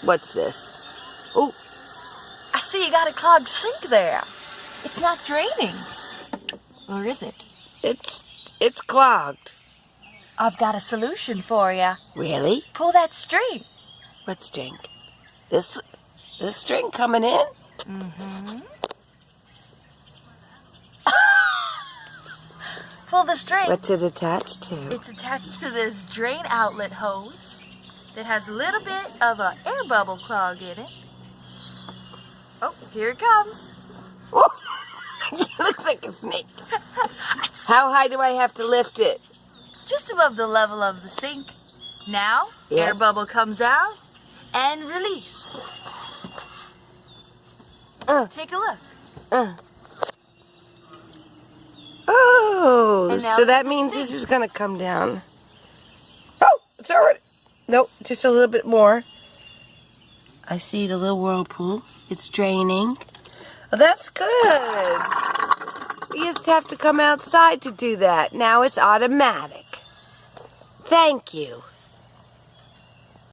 What's this? Oh, I see you got a clogged sink there. It's not draining. Or is it? it's clogged. I've got a solution for you. Really? Pull that string. What string? This string coming in? Mm-hmm. Pull the string. What's it attached to? It's attached to this drain outlet hose that has a little bit of an air bubble clog in it. Oh, here it comes. You look like a snake. How high do I have to lift it? Just above the level of the sink. Now, Yeah. air bubble comes out and release. Take a look. Oh, And now so look that at the means sink. this is going to come down. Oh, it's already... Nope, just a little bit more. I see the little whirlpool. It's draining. Oh, that's good. You just have to come outside to do that. Now it's automatic. Thank you.